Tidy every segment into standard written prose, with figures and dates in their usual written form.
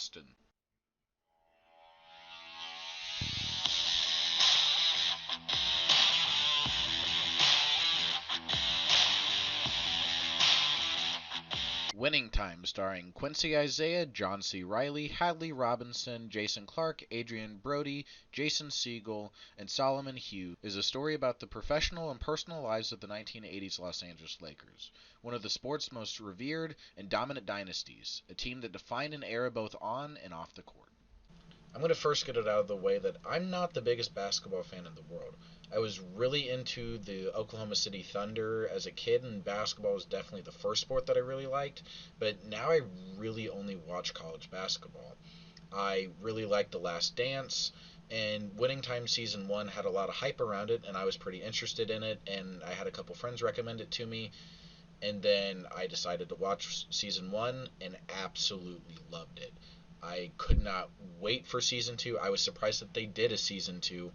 Boston. Winning Time, starring Quincy Isaiah, John C. Reilly, Hadley Robinson, Jason Clarke, Adrien Brody, Jason Segel, and Solomon Hughes, is a story about the professional and personal lives of the 1980s Los Angeles Lakers, one of the sport's most revered and dominant dynasties, a team that defined an era both on and off the court. I'm going to first get it out of the way that I'm not the biggest basketball fan in the world. I was really into the Oklahoma City Thunder as a kid, and basketball was definitely the first sport that I really liked, but now I really only watch college basketball. I really liked The Last Dance, and Winning Time Season 1 had a lot of hype around it, and I was pretty interested in it, and I had a couple friends recommend it to me, and then I decided to watch Season 1 and absolutely loved it. I could not wait for season 2. I was surprised that they did a season 2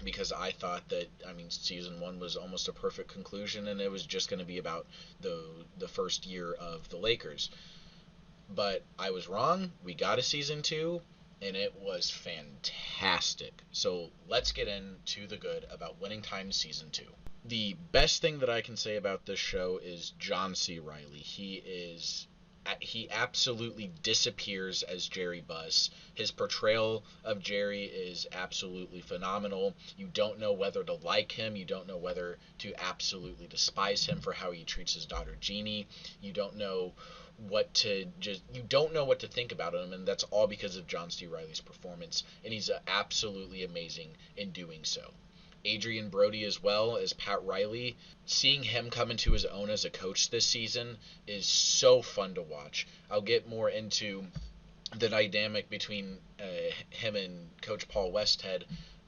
because I thought that, season 1 was almost a perfect conclusion and it was just going to be about the first year of the Lakers. But I was wrong. We got a season 2 and it was fantastic. So let's get into the good about Winning Time season 2. The best thing that I can say about this show is John C. Reilly. He absolutely disappears as Jerry Buss. His portrayal of Jerry is absolutely phenomenal. You don't know whether to like him. You don't know whether to absolutely despise him for how he treats his daughter Jeannie. You don't know what to think about him, and that's all because of John C. Reilly's performance, and he's absolutely amazing in doing so. Adrien Brody as well as Pat Riley. Seeing him come into his own as a coach this season is so fun to watch. I'll get more into the dynamic between him and Coach Paul Westhead,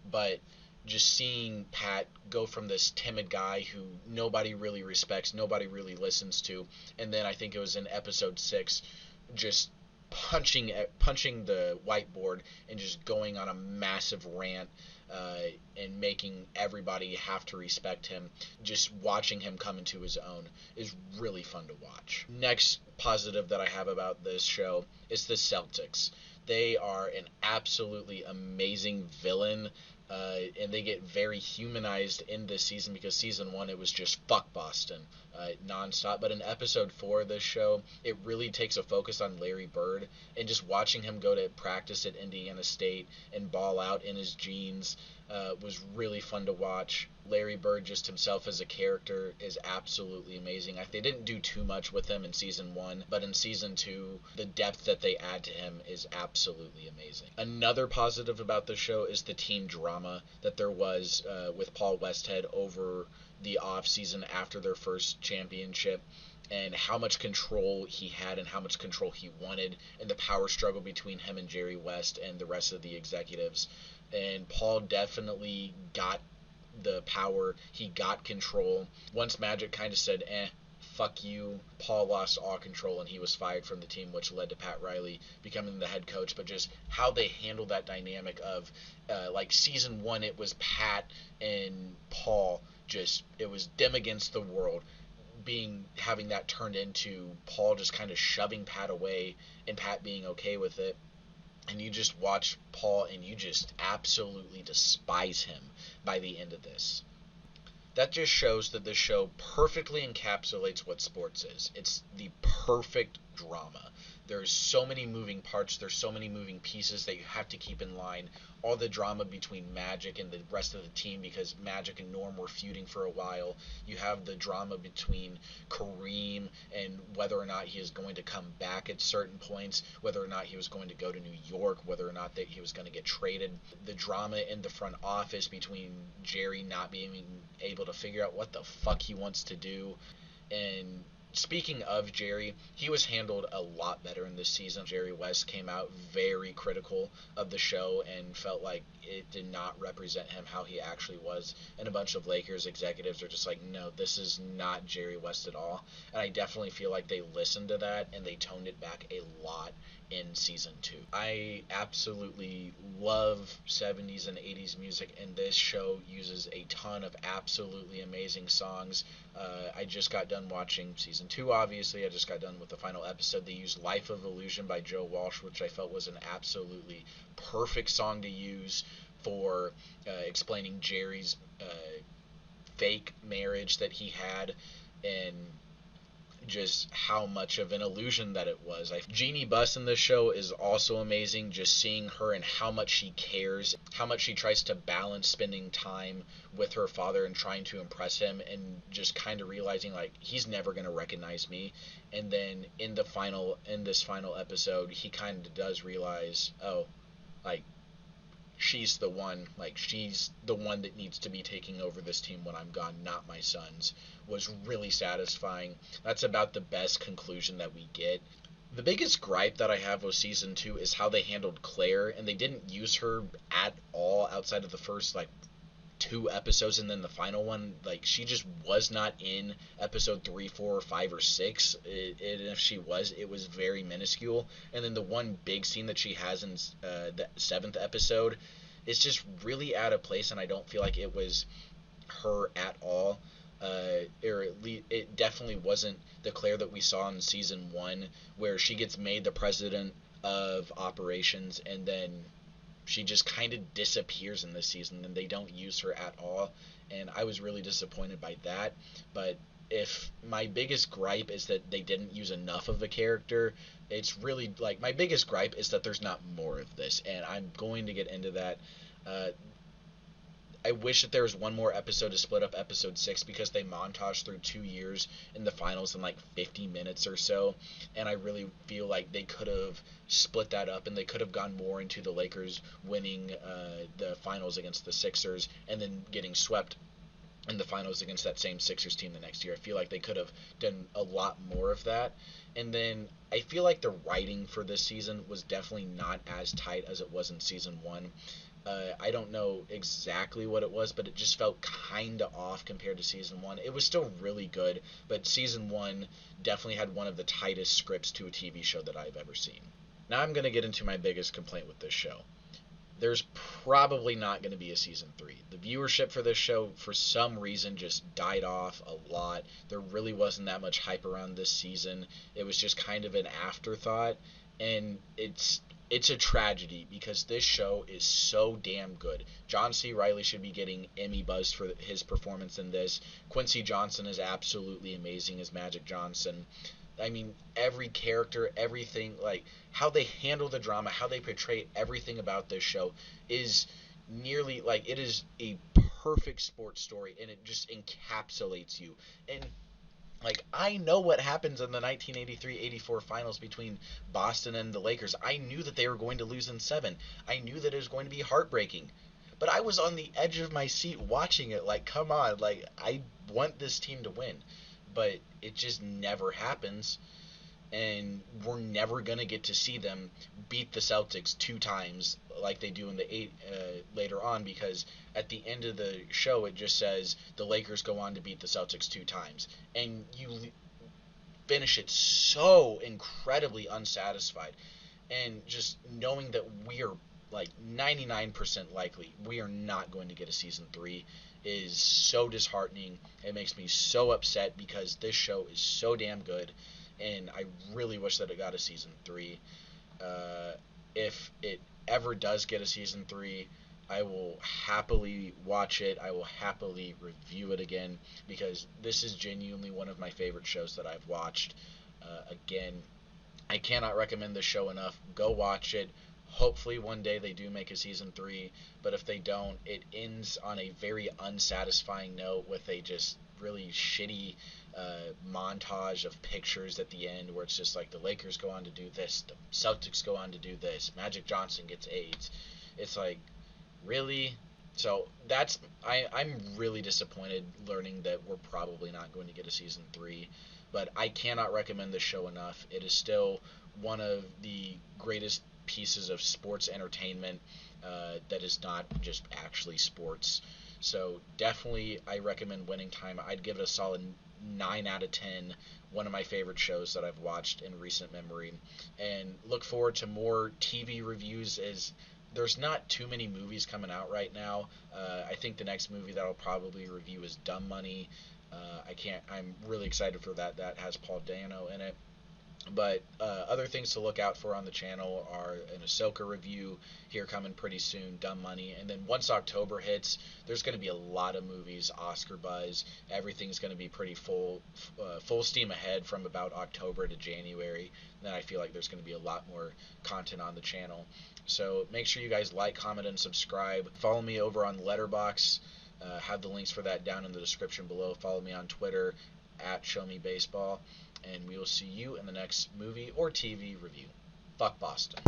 but just seeing Pat go from this timid guy who nobody really respects, nobody really listens to, and then I think it was in episode 6, just punching the whiteboard and just going on a massive rant and making everybody have to respect him. Just watching him come into his own is really fun to watch. Next positive that I have about this show is the Celtics. They are an absolutely amazing villain, and they get very humanized in this season because season 1 it was just fuck Boston nonstop. But in episode 4 of this show, it really takes a focus on Larry Bird, and just watching him go to practice at Indiana State and ball out in his jeans was really fun to watch. Larry Bird just himself as a character is absolutely amazing. They didn't do too much with him in season 1, but in season 2, the depth that they add to him is absolutely amazing. Another positive about the show is the team drama that there was with Paul Westhead over the off season after their first championship, and how much control he had and how much control he wanted, and the power struggle between him and Jerry West and the rest of the executives. And Paul definitely got the power, he got control. Once Magic kind of said, fuck you, Paul lost all control and he was fired from the team, which led to Pat Riley becoming the head coach. But just how they handled that dynamic of like season 1 it was Pat and Paul, just it was them against the world, having that turned into Paul just kind of shoving Pat away and Pat being okay with it. And you just watch Paul and you just absolutely despise him by the end of this. That just shows that this show perfectly encapsulates what sports is. It's the perfect drama. There's so many moving parts, there's so many moving pieces that you have to keep in line. All the drama between Magic and the rest of the team because Magic and Norm were feuding for a while. You have the drama between Kareem and whether or not he is going to come back at certain points, whether or not he was going to go to New York, whether or not that he was going to get traded. The drama in the front office between Jerry not being able to figure out what the fuck he wants to do. And speaking of Jerry, he was handled a lot better in this season. Jerry West came out very critical of the show and felt like it did not represent him how he actually was. And a bunch of Lakers executives are just like, no, this is not Jerry West at all. And I definitely feel like they listened to that and they toned it back a lot in season 2. I absolutely love 70s and 80s music, and this show uses a ton of absolutely amazing songs. I just got done watching season 2, obviously. I just got done with the final episode. They used Life of Illusion by Joe Walsh, which I felt was an absolutely perfect song to use for explaining Jerry's fake marriage that he had, and just how much of an illusion that it was. Jeannie Buss in this show is also amazing, just seeing her and how much she cares, how much she tries to balance spending time with her father and trying to impress him, and just kind of realizing like he's never going to recognize me. And then in this final episode, he kind of does realize, oh, like she's the one that needs to be taking over this team when I'm gone, not my sons, was really satisfying. That's about the best conclusion that we get. The biggest gripe that I have with season 2 is how they handled Claire, and they didn't use her at all outside of the first like 2 episodes, and then the final one, like she just was not in episode 3, 4, or 5, or 6. And if she was, it was very minuscule. And then the one big scene that she has in the 7th episode is just really out of place, and I don't feel like it was her at all. Or at least it definitely wasn't the Claire that we saw in season 1, where she gets made the president of operations, and then she just kind of disappears in this season, and they don't use her at all, and I was really disappointed by that. But if my biggest gripe is that they didn't use enough of the character, it's really like my biggest gripe is that there's not more of this, and I'm going to get into that. uh, I wish that there was one more episode to split up episode 6, because they montage through 2 years in the finals in like 50 minutes or so, and I really feel like they could have split that up, and they could have gone more into the Lakers winning the finals against the Sixers and then getting swept in the finals against that same Sixers team the next year. I feel like they could have done a lot more of that. And then I feel like the writing for this season was definitely not as tight as it was in season 1. I don't know exactly what it was, but it just felt kind of off compared to season 1. It was still really good, but season 1 definitely had one of the tightest scripts to a TV show that I've ever seen. Now I'm going to get into my biggest complaint with this show. There's probably not going to be a season 3. The viewership for this show, for some reason, just died off a lot. There really wasn't that much hype around this season. It was just kind of an afterthought, and it's a tragedy, because this show is so damn good. John C. Reilly should be getting Emmy buzz for his performance in this. Quincy Johnson is absolutely amazing as Magic Johnson. I mean, every character, everything, like how they handle the drama, how they portray everything about this show is nearly like it is a perfect sports story, and it just encapsulates you. And like I know what happens in the 1983-84 finals between Boston and the Lakers. I knew that they were going to lose in 7. I knew that it was going to be heartbreaking. But I was on the edge of my seat watching it, like, come on, like I want this team to win. But it just never happens, and we're never gonna get to see them beat the Celtics 2 times like they do in the 8 later on, because at the end of the show it just says the Lakers go on to beat the Celtics 2 times, and you finish it so incredibly unsatisfied, and just knowing that we are like 99% likely we are not going to get a season 3 is so disheartening. It makes me so upset, because this show is so damn good, and I really wish that it got a season 3. Uh, if it ever does get a season 3, I will happily watch it. I will happily review it again, because this is genuinely one of my favorite shows that I've watched. Again, I cannot recommend this show enough. Go watch it. Hopefully one day they do make a season 3, but if they don't, it ends on a very unsatisfying note with a just really shitty montage of pictures at the end, where it's just like the Lakers go on to do this, the Celtics go on to do this, Magic Johnson gets AIDS. It's like, really? So I'm really disappointed learning that we're probably not going to get a season 3, but I cannot recommend this show enough. It is still one of the greatest pieces of sports entertainment that is not just actually sports. So definitely I recommend Winning Time. I'd give it a solid 9 out of 10, one of my favorite shows that I've watched in recent memory. And look forward to more TV reviews, as there's not too many movies coming out right now. I think the next movie that I'll probably review is Dumb Money. I'm really excited for that. That has Paul Dano in it. But other things to look out for on the channel are an Ahsoka review here coming pretty soon, Dumb Money, and then once October hits, there's going to be a lot of movies, Oscar buzz. Everything's going to be pretty full steam ahead from about October to January. Then I feel like there's going to be a lot more content on the channel. So make sure you guys like, comment, and subscribe. Follow me over on Letterboxd. Have the links for that down in the description below. Follow me on Twitter at ShowMeBaseball. And we will see you in the next movie or TV review. Fuck Boston.